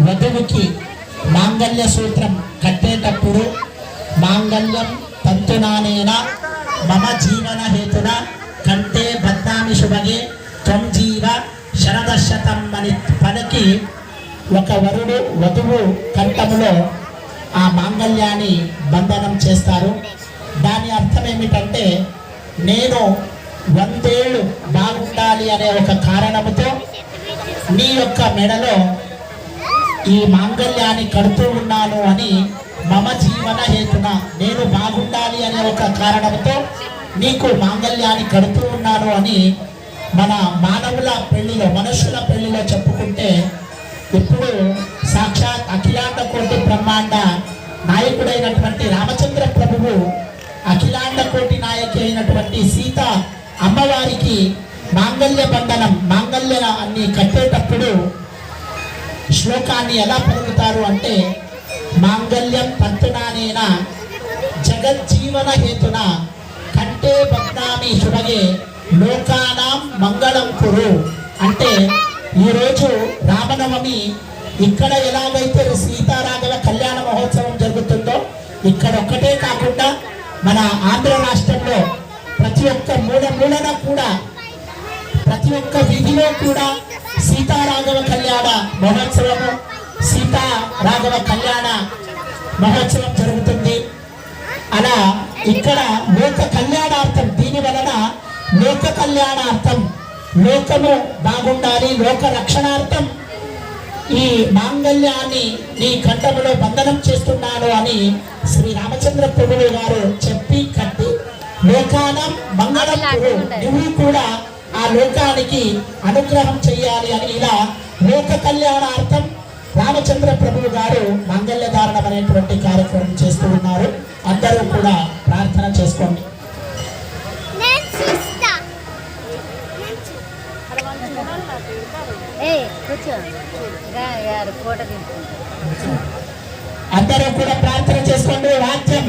వధువుకి మాంగళ్య సూత్రం కట్టేటప్పుడు మాంగళ్యం తంతునానేన మమ జీవన హేతున కంటే బద్నామి శుభగే త్వం జీవ శరదశతం అని పలికి ఒక వరుడు వధువు కంఠములో ఆ మాంగళ్యాన్ని బంధనం చేస్తారు. దాని అర్థం ఏమిటంటే నేను 100 ఏళ్ళు బాగుండాలి అనే ఒక కారణముతో నీ యొక్క మెడలో ఈ మాంగళ్యాన్ని కడుతూ ఉన్నాను అని మమ జీవన హేతున నేను బాగుండాలి అనే ఒక కారణంతో నీకు మాంగళ్యాన్ని కడుతూ ఉన్నాను అని మన మానవుల పెళ్లిలో మనుషుల పెళ్లిలో చెప్పుకుంటే ఇప్పుడు సాక్షాత్ అఖిలాండ కోటి బ్రహ్మాండ నాయకుడైనటువంటి రామచంద్ర ప్రభువు అఖిలాండ కోటి నాయకి అయినటువంటి సీత అమ్మవారికి మాంగళ్య బంధనం మాంగళ్యాన్ని కట్టేటప్పుడు శ్లోకాన్ని ఎలా పలుకుతారు అంటే మాంగళ్యం తంతునానేన జగజ్జీవన హేతున కంటే బద్నామి శుభగే లోకానాం మంగళం కురు. అంటే ఈరోజు రామనవమి ఇక్కడ ఎలాగైతే సీతారాఘవ కళ్యాణ మహోత్సవం జరుగుతుందో ఇక్కడ ఒక్కటే కాకుండా మన ఆంధ్ర రాష్ట్రంలో ప్రతి ఒక్క మూలన కూడా ప్రతి ఒక్క వీధిలో కూడా సీతారాఘవ కళ్యాణ మహోత్సవము సీతారాఘవ కళ్యాణ మహోత్సవం జరుగుతుంది. అలా ఇక్కడ లోక కళ్యాణార్థం దీని వలన లోక కళ్యాణార్థం లోకము బాగుండాలి లోక రక్షణార్థం ఈ మాంగళ్యాన్ని నీ కంఠములో బంధనం చేస్తున్నాను అని శ్రీ రామచంద్ర ప్రభువు గారు చెప్పి కట్టి లోకానం మంగళం నువ్వు కూడా ఆ లోకానికి అనుగ్రహం చెయ్యాలి అని ఇలా లోక కళ్యాణార్థం రామచంద్ర ప్రభువు గారు మాంగళ్య ధారణం అనేటువంటి కార్యక్రమం చేస్తూ ఉన్నారు. అందరూ కూడా ప్రార్థన చేసుకోండి. అందరూ కూడా ప్రార్థన చేసుకోండి. వాక్యం